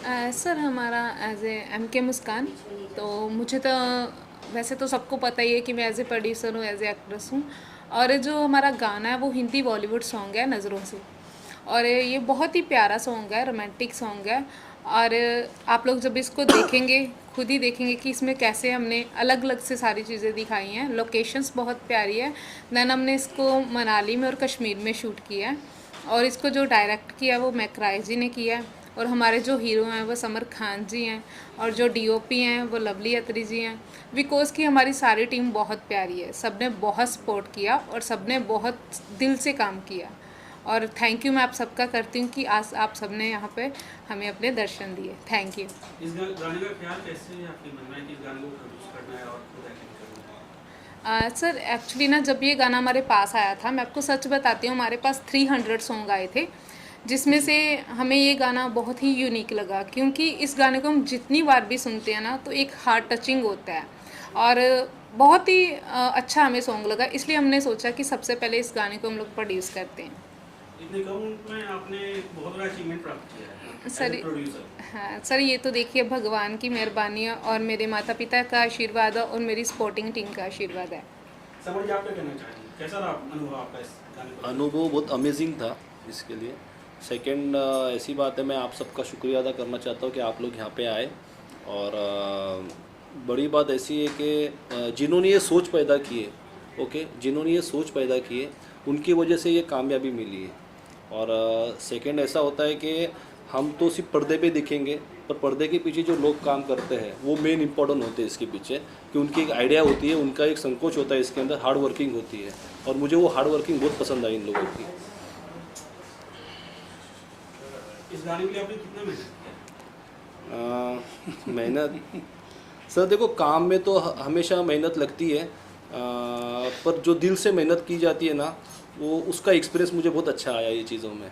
Sir हमारा as A M के मुस्कान, तो मुझे तो वैसे तो सबको पता ही है कि मैं एज ए प्रोड्यूसर हूँ, एज ए एक्ट्रेस हूँ। और जो हमारा गाना है वो हिंदी बॉलीवुड सॉन्ग है नज़रों से। और ये बहुत ही प्यारा सॉन्ग है, रोमांटिक सॉन्ग है। और आप लोग जब इसको देखेंगे खुद ही देखेंगे कि इसमें कैसे हमने अलग अलग से सारी चीज़ें दिखाई हैं। लोकेशंस बहुत प्यारी है। देन हमने इसको मनाली में और कश्मीर में शूट किया है। और इसको जो डायरेक्ट किया है वो मैकराय जी ने किया है। और हमारे जो हीरो हैं वो समर खान जी हैं। और जो डीओपी हैं वो लवली अत्री जी हैं। बिकॉज़ कि हमारी सारी टीम बहुत प्यारी है, सब ने बहुत सपोर्ट किया और सब ने बहुत दिल से काम किया। और थैंक यू मैं आप सबका करती हूँ कि आज आप सब ने यहाँ पे हमें अपने दर्शन दिए। Thank you. इस गाने का ख्याल कैसे आपके मन में है कि इस गाने को प्रोड्यूस करना है और खुद एक्टिंग करना है? सर एक्चुअली ना जब ये गाना हमारे पास आया था, मैं आपको सच बताती हूँ, हमारे पास 300 सॉन्ग आए थे, जिसमें से हमें ये गाना बहुत ही यूनिक लगा। क्योंकि इस गाने को हम जितनी बार भी सुनते हैं ना तो एक हार्ट टचिंग होता है। और बहुत ही अच्छा हमें सॉन्ग लगा, इसलिए हमने सोचा कि सबसे पहले इस गाने को हम लोग प्रोड्यूस करते हैं। इतने कम उम्र में आपने बहुत बड़ा अचीवमेंट प्राप्त किया है सर एज ए प्रोड्यूसर। हाँ सर, ये तो देखिए भगवान की मेहरबानी है और मेरे माता पिता का आशीर्वाद है और मेरी सपोर्टिंग टीम का आशीर्वाद है। समझ आप क्या कहना चाहेंगे, कैसा रहा अनुभव आपका इस गाने को? अनुभव बहुत अमेजिंग था इसके लिए। सेकंड, ऐसी बात है, मैं आप सबका शुक्रिया अदा करना चाहता हूँ कि आप लोग यहाँ पे आए। और बड़ी बात ऐसी है कि जिन्होंने ये सोच पैदा की है, ओके, जिन्होंने ये सोच पैदा की है उनकी वजह से ये कामयाबी मिली है। और सेकंड ऐसा होता है कि हम तो सिर्फ पर्दे पे दिखेंगे, पर पर्दे के पीछे जो लोग काम करते हैं वो मेन इंपॉर्टेंट होते हैं इसके पीछे, कि उनकी एक आइडिया होती है, उनका एक संकोच होता है, इसके अंदर हार्ड वर्किंग होती है। और मुझे वो हार्ड वर्किंग बहुत पसंद आई इन लोगों की। इस गाने के लिए आपने कितना मेहनत किया? मेहनत सर देखो, काम में तो हमेशा मेहनत लगती है, पर जो दिल से मेहनत की जाती है ना, वो उसका एक्सपीरियंस मुझे बहुत अच्छा आया ये चीज़ों में।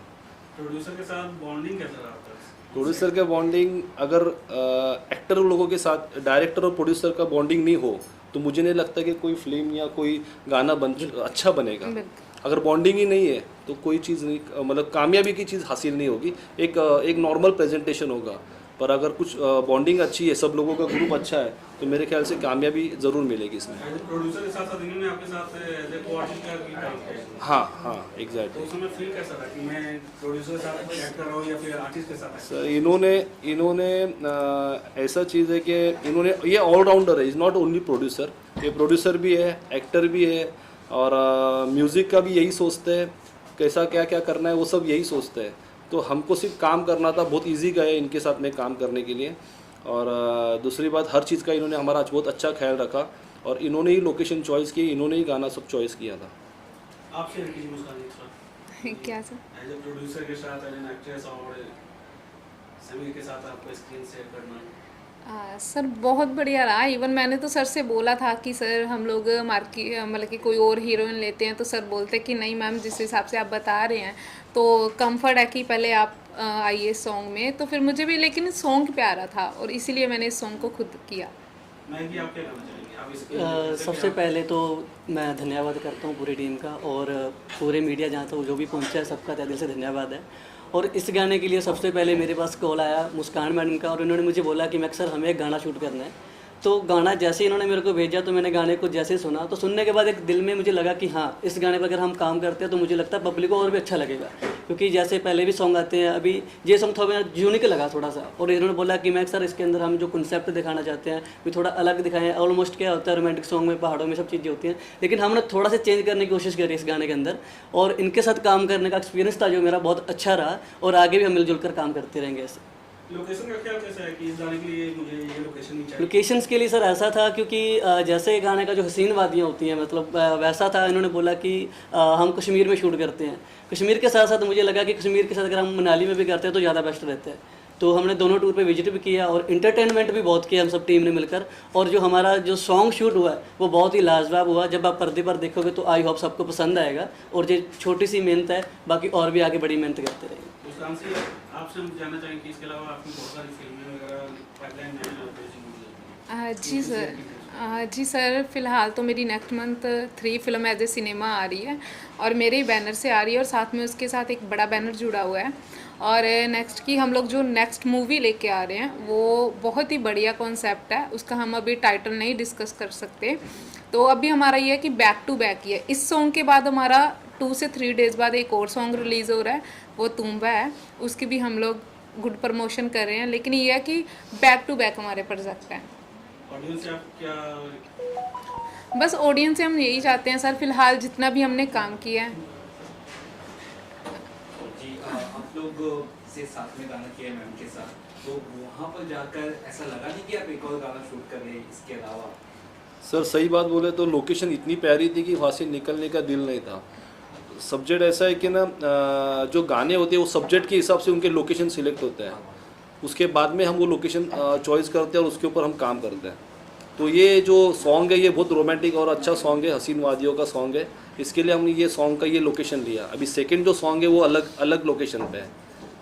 प्रोड्यूसर के साथ बॉन्डिंग कैसा रहा आपका? प्रोड्यूसर का बॉन्डिंग, अगर एक्टर लोगों के साथ डायरेक्टर और प्रोड्यूसर का बॉन्डिंग नहीं हो तो मुझे नहीं लगता कि कोई फिल्म या कोई गाना अच्छा बनेगा। अगर बॉन्डिंग ही नहीं है तो कोई चीज़ नहीं, मतलब कामयाबी की चीज़ हासिल नहीं होगी। एक नॉर्मल प्रेजेंटेशन होगा, पर अगर कुछ बॉन्डिंग अच्छी है, सब लोगों का ग्रुप अच्छा है, तो मेरे ख्याल से कामयाबी ज़रूर मिलेगी इसमें। एज ए प्रोड्यूसर के साथ साथ इन्होंने आपके साथ एज ए को-आर्टिस्ट का भी काम किया। हाँ हाँ, तो एग्जैक्टली। उस समय फील कैसा था कि मैं प्रोड्यूसर के साथ एक्ट कर रहा हूँ या फिर आर्टिस्ट के साथ? सर इन्होंने ऐसा चीज़ है कि इन्होंने, ये ऑलराउंडर है, इज़ नॉट ओनली प्रोड्यूसर, ये प्रोड्यूसर भी है, एक्टर भी है, और म्यूज़िक का भी यही सोचते हैं, कैसा क्या क्या करना है वो सब यही सोचते हैं। तो हमको सिर्फ काम करना था, बहुत इजी गया इनके साथ में काम करने के लिए। और दूसरी बात, हर चीज़ का इन्होंने हमारा आज बहुत अच्छा ख्याल रखा, और इन्होंने ही लोकेशन चॉइस की, इन्होंने ही गाना सब चॉइस किया था। आपसे कीजिए मुस्कान एक साथ क्या सर? एज ए प्रोड्यूसर के साथ, एज एन एक्ट्रेस और समीर के साथ आपको स्क्रीन शेयर करना। सर बहुत बढ़िया रहा। इवन मैंने तो सर से बोला था कि सर हम लोग मतलब कि कोई और हीरोइन लेते हैं, तो सर बोलते कि नहीं मैम, जिस हिसाब से आप बता रहे हैं तो कंफर्ट है कि पहले आप आइए सॉन्ग में। तो फिर मुझे भी लेकिन सॉन्ग प्यारा था और इसीलिए मैंने इस सॉन्ग को खुद किया। मैं कि आप क्या कहना चाहेंगे? आप इस सबसे पहले तो मैं धन्यवाद करता हूँ पूरी टीम का, और पूरे मीडिया जहाँ तक जो भी पहुँचा है सबका तहे दिल से धन्यवाद है। और इस गाने के लिए सबसे पहले मेरे पास कॉल आया मुस्कान मैडम का, और उन्होंने मुझे बोला कि मैं सर हमें एक गाना शूट करना है। तो गाना जैसे ही इन्होंने मेरे को भेजा तो मैंने गाने को जैसे ही सुना, तो सुनने के बाद एक दिल में मुझे लगा कि हाँ, इस गाने पर अगर हम काम करते हैं तो मुझे लगता है पब्लिक को और भी अच्छा लगेगा। क्योंकि जैसे पहले भी सॉन्ग आते हैं, अभी ये सॉन्ग थोड़ा यूनिक लगा थोड़ा सा, और इन्होंने बोला कि मैं सर इसके अंदर हम जो कंसेप्ट दिखाना चाहते हैं भी थोड़ा अलग दिखाएं। ऑलमोस्ट क्या होता है, रोमांटिक सॉन्ग में पहाड़ों में सब चीज़ें होती हैं, लेकिन हमने थोड़ा सा चेंज करने की कोशिश करी इस गाने के अंदर, और इनके साथ काम करने का एक्सपीरियंस था जो मेरा बहुत अच्छा रहा, और आगे भी हम मिलजुल कर काम करते रहेंगे ऐसे। लोकेशन का क्या कैसा है कि इस गाने के लिए मुझे ये लोकेशन नहीं चाहिए? लोकेशंस के लिए सर ऐसा था, क्योंकि जैसे गाने का जो हसीन वादियाँ होती हैं, मतलब वैसा था। इन्होंने बोला कि हम कश्मीर में शूट करते हैं। कश्मीर के साथ साथ मुझे लगा कि कश्मीर के साथ अगर हम मनाली में भी करते हैं तो ज़्यादा बेस्ट रहता है। तो हमने दोनों टूर पे विजिट भी किया और इंटरटेनमेंट भी बहुत किया हम सब टीम ने मिलकर। और जो हमारा जो सॉन्ग शूट हुआ है वो बहुत ही लाजवाब हुआ। जब आप पर्दे पर देखोगे तो आई होप सबको पसंद आएगा। और ये छोटी सी मेहनत है, बाकी और भी आगे बड़ी मेहनत करते रहेंगे। मुस्कान से आपसे हम जानना चाहेंगे कि इसके अलावा आपकी बहुत सारी फिल्में वगैरह पाइपलाइन में हैं। जी सर। जी सर, फ़िलहाल तो मेरी next month 3 film as a cinema आ रही है और मेरे ही बैनर से आ रही है और साथ में उसके साथ एक बड़ा बैनर जुड़ा हुआ है। और नेक्स्ट की हम लोग जो नेक्स्ट मूवी लेके आ रहे हैं वो बहुत ही बढ़िया कॉन्सेप्ट है, उसका हम अभी टाइटल नहीं डिस्कस कर सकते। तो अभी हमारा ये है कि बैक टू बैक ही है। इस सॉन्ग के बाद हमारा 2 से 3 डेज़ बाद एक और सॉन्ग रिलीज़ हो रहा है, वो तुम्बा है। उसकी भी हम लोग गुड प्रमोशन कर रहे हैं, लेकिन ये है कि बैक टू बैक हमारे प्रोजेक्ट हैं। ऑडियंस से आप क्या बस ऑडियंस से हम यही चाहते हैं सर, फिलहाल जितना भी हमने काम किया है। जी आप लोग से साथ में गाना किया मैम के साथ, तो वहाँ पर जाकर ऐसा लगा नहीं कि आप एक और गाना शूट कर ले इसके अलावा? सर सही बात बोले तो लोकेशन इतनी प्यारी थी कि वहाँ से निकलने का दिल नहीं था। सब्जेक्ट ऐसा है कि ना जो गाने होते हैं वो सब्जेक्ट के हिसाब से उनके लोकेशन सिलेक्ट होते हैं, उसके बाद में हम वो लोकेशन चॉइस करते हैं और उसके ऊपर हम काम करते हैं। तो ये जो सॉन्ग है ये बहुत रोमांटिक और अच्छा सॉन्ग है, हसीन वादियों का सॉन्ग है, इसके लिए हमने ये सॉन्ग का ये लोकेशन लिया। अभी सेकंड जो सॉन्ग है वो अलग अलग लोकेशन पे है,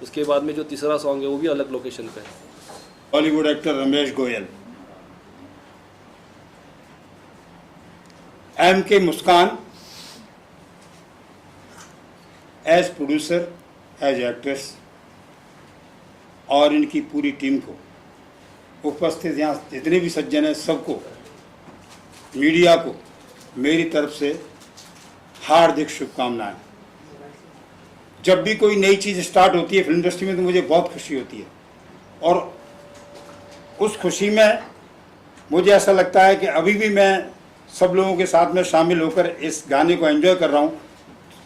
उसके बाद में जो तीसरा सॉन्ग है वो भी अलग लोकेशन पे है। Bollywood actor Ramesh Goyal, M.K. मुस्कान एज प्रोड्यूसर, एज एक्ट्रेस और इनकी पूरी टीम को, उपस्थित यहाँ जितने भी सज्जन हैं सबको, मीडिया को मेरी तरफ से हार्दिक शुभकामनाएं। जब भी कोई नई चीज़ स्टार्ट होती है फिल्म इंडस्ट्री में तो मुझे बहुत खुशी होती है और उस खुशी में मुझे ऐसा लगता है कि अभी भी मैं सब लोगों के साथ में शामिल होकर इस गाने को एंजॉय कर रहा हूँ।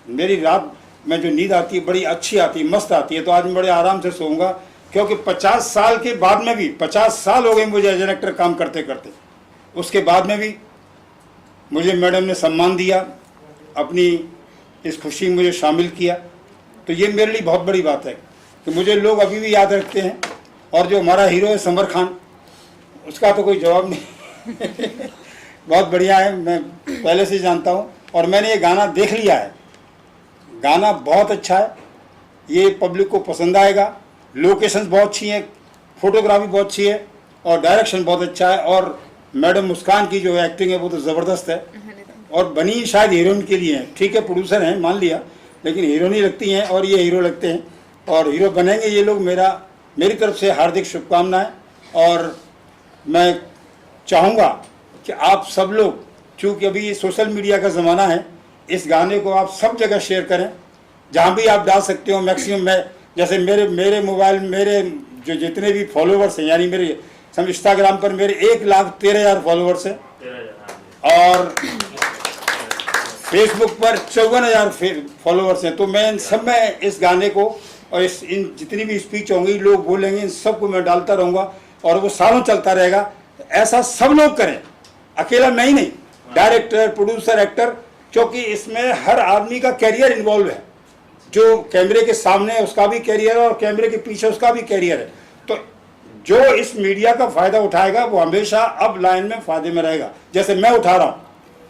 मेरी रात में जो नींद आती है बड़ी अच्छी आती है, मस्त आती है। तो आज मैं बड़े आराम से सोऊंगा क्योंकि 50 साल के बाद में भी, 50 साल हो गए मुझे एज एक्टर काम करते करते, उसके बाद में भी मुझे मैडम ने सम्मान दिया, अपनी इस खुशी में मुझे शामिल किया। तो ये मेरे लिए बहुत बड़ी बात है कि मुझे लोग अभी भी याद रखते हैं। और जो हमारा हीरो है समर खान, उसका तो कोई जवाब नहीं बहुत बढ़िया है, मैं पहले से जानता हूँ और मैंने ये गाना देख लिया है। गाना बहुत अच्छा है, ये पब्लिक को पसंद आएगा। लोकेशंस बहुत अच्छी हैं, फोटोग्राफी बहुत अच्छी है और डायरेक्शन बहुत अच्छा है। और मैडम मुस्कान की जो एक्टिंग है वो तो ज़बरदस्त है और बनी शायद हीरोइन के लिए है। ठीक है प्रोड्यूसर हैं मान लिया, लेकिन हीरोइन ही लगती हैं और ये हीरो लगते हैं और हीरो बनेंगे ये लोग। मेरी तरफ से हार्दिक शुभकामनाएं। और मैं चाहूँगा कि आप सब लोग, चूँकि अभी ये सोशल मीडिया का ज़माना है, इस गाने को आप सब जगह शेयर करें, जहाँ भी आप डाल सकते हो मैक्सिमम। मैं जैसे मेरे मोबाइल, मेरे जो जितने भी फॉलोवर्स हैं, यानी मेरे सब इंस्टाग्राम पर मेरे 1,13,000 फॉलोवर्स हैं और फेसबुक पर 54,000 फॉलोवर्स हैं। तो मैं इन सब में इस गाने को और इन जितनी भी स्पीच होंगी, लोग बोलेंगे, इन सबको मैं डालता रहूँगा और वो सालों चलता रहेगा। ऐसा सब लोग करें, अकेला मैं ही नहीं, डायरेक्टर, प्रोड्यूसर, एक्टर, क्योंकि इसमें हर आदमी का कैरियर इन्वॉल्व है। जो कैमरे के सामने है उसका भी कैरियर है और कैमरे के पीछे उसका भी कैरियर है। तो जो इस मीडिया का फ़ायदा उठाएगा वो हमेशा अब लाइन में फ़ायदे में रहेगा। जैसे मैं उठा रहा हूँ,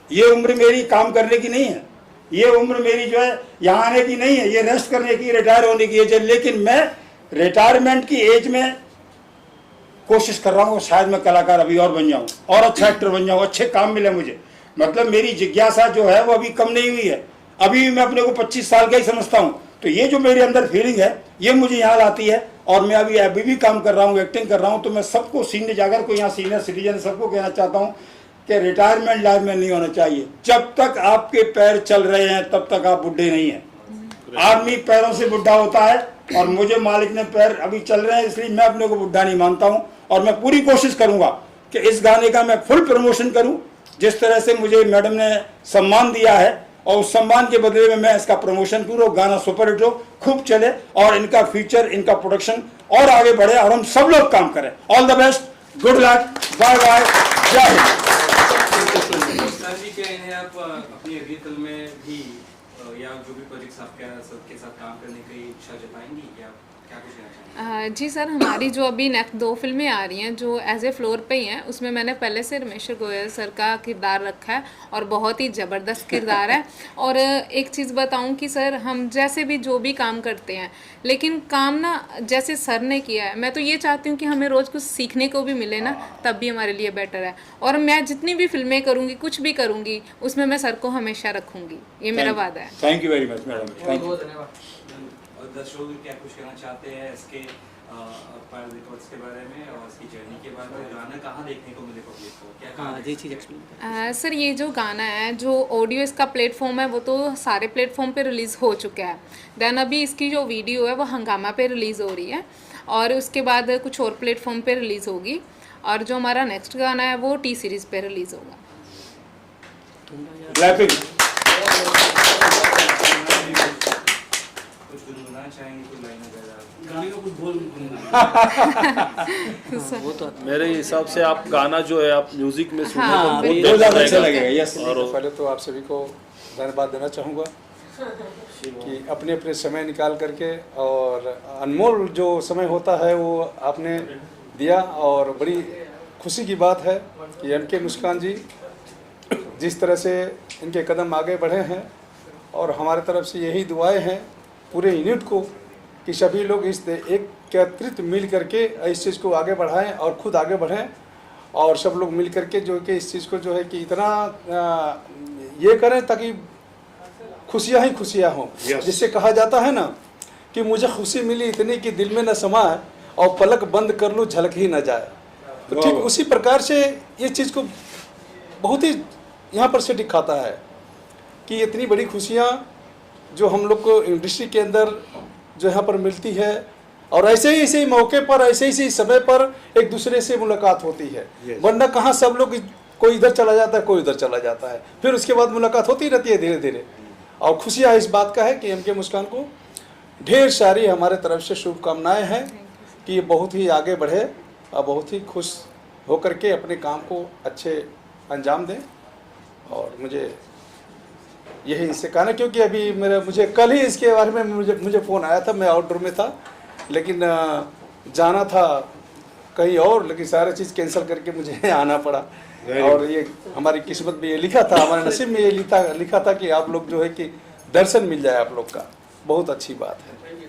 ये उम्र मेरी काम करने की नहीं है, ये उम्र मेरी जो है यहाँ आने की नहीं है, ये रेस्ट करने की, रिटायर होने की एज है। लेकिन मैं रिटायरमेंट की एज में कोशिश कर रहा हूँ शायद मैं कलाकार अभी और बन जाऊँ और अच्छा एक्टर बन जाऊँ, अच्छे काम मिले मुझे। मतलब मेरी जिज्ञासा जो है वो अभी कम नहीं हुई है, अभी भी मैं अपने को 25 साल का ही समझता हूँ। तो ये जो मेरे अंदर फीलिंग है ये मुझे यहाँ लाती है और मैं अभी भी काम कर रहा हूँ, एक्टिंग कर रहा हूँ। तो मैं सबको सीनियर, जाकर को यहाँ सीनियर सिटीजन सबको कहना चाहता हूँ कि रिटायरमेंट लाइफ में नहीं होना चाहिए। जब तक आपके पैर चल रहे हैं तब तक आप बुढ़े नहीं हैं। आदमी पैरों से बुढ़ा होता है और मुझे मालिक ने पैर अभी चल रहे हैं, इसलिए मैं अपने को बुढ़ा नहीं मानता हूँ। और मैं पूरी कोशिश करूँगा कि इस गाने का मैं फुल प्रमोशन करूँ, जिस तरह से मुझे मैडम ने सम्मान दिया है और उस सम्मान के बदले में मैं इसका प्रमोशन करूँ, गाना सुपरहिट हो, खूब चले और इनका फीचर, इनका प्रोडक्शन और आगे बढ़े और हम सब लोग काम करें। All the best, good luck, bye bye, जय हिंद। सर जी क्या इन्हें आप अपनी अगली फिल्म में भी या जो भी प्रोजेक्ट्स आपके सबके साथ काम करने की इच्छा जताएंगी क्या? क्या कुछ कहना चाहेंगे? जी सर, हमारी जो अभी नेक्स्ट 2 फिल्में आ रही हैं जो एज ए फ्लोर पे ही हैं, उसमें मैंने पहले से रमेश गोयल सर का किरदार रखा है और बहुत ही ज़बरदस्त किरदार है। और एक चीज़ बताऊं कि सर हम जैसे भी जो भी काम करते हैं, लेकिन काम ना जैसे सर ने किया है, मैं तो ये चाहती हूँ कि हमें रोज़ कुछ सीखने को भी मिले ना, तब भी हमारे लिए बेटर है। और मैं जितनी भी फिल्में करूँगी, कुछ भी करूँगी, उसमें मैं सर को हमेशा रखूँगी, ये मेरा वादा है। Thank you very much madam, thank you. और दर्शकों को क्या कुछ कहना चाहते हैं इसके पायल रिकॉर्ड्स के बारे में और इसकी जर्नी के बारे में? गाना कहाँ देखने को मिले पब्लिक को, क्या कहाँ हाँ, ये चीज़ एक्सप्लेन सर ये जो गाना है, जो ऑडियो इसका प्लेटफॉर्म है, वो तो सारे प्लेटफॉर्म पे रिलीज़ हो चुका है। देन अभी इसकी जो वीडियो है वो हंगामा पे रिलीज़ हो रही है और उसके बाद कुछ और प्लेटफॉर्म पे रिलीज़ होगी। और जो हमारा नेक्स्ट गाना है वो टी सीरीज़ पे रिलीज़ होगा। क्लैपिंग। कुछ गुनगुनाना चाहेंगे, कोई लाइन वगैरह? गाने का कुछ बोल वो तो मेरे हिसाब से आप गाना जो है आप म्यूजिक में सुनने हाँ, को बहुत बिल्कुल। बहुत ज़्यादा बेहतर अच्छा रहेगा। लगेगा, यस। और पहले तो आप सभी को धन्यवाद देना चाहूँगा कि अपने अपने समय निकाल करके और अनमोल जो समय होता है वो आपने दिया। और बड़ी खुशी की बात है कि एम के मुस्कान जी जिस तरह से इनके कदम आगे बढ़े हैं, और हमारे तरफ से यही दुआएं हैं पूरे यूनिट को कि सभी लोग इस एकत्रित मिल करके इस चीज़ को आगे बढ़ाएं और खुद आगे बढ़ें, और सब लोग मिल करके जो कि इस चीज़ को जो है कि इतना ये करें ताकि खुशियाँ ही खुशियाँ हों। Yes. जिससे कहा जाता है ना कि मुझे खुशी मिली इतनी कि दिल में न समाए और पलक बंद कर लूँ झलक ही न जाए। तो ठीक वाह। उसी प्रकार से ये चीज़ को बहुत ही यहाँ पर से दिखाता है कि इतनी बड़ी खुशियाँ जो हम लोग को इंडस्ट्री के अंदर जो यहाँ पर मिलती है, और ऐसे ही मौके पर ऐसे ही समय पर एक दूसरे से मुलाकात होती है। Yes. वरना कहाँ सब लोग कोई इधर चला जाता है, कोई उधर चला जाता है, फिर उसके बाद मुलाकात होती रहती है धीरे धीरे। और खुशियाँ इस बात का है कि एम के मुस्कान को ढेर सारी हमारे तरफ से शुभकामनाएं हैं कि ये बहुत ही आगे बढ़े और बहुत ही खुश होकर के अपने काम को अच्छे अंजाम दें। और मुझे यही इससे कहना, क्योंकि अभी मुझे कल ही इसके बारे में मुझे फ़ोन आया था, मैं आउटडोर में था, लेकिन जाना था कहीं और, लेकिन सारी चीज़ कैंसिल करके मुझे आना पड़ा। और ये हमारी किस्मत में ये लिखा था, हमारे नसीब में ये लिखा था कि आप लोग जो है कि दर्शन मिल जाए आप लोग का। बहुत अच्छी बात है।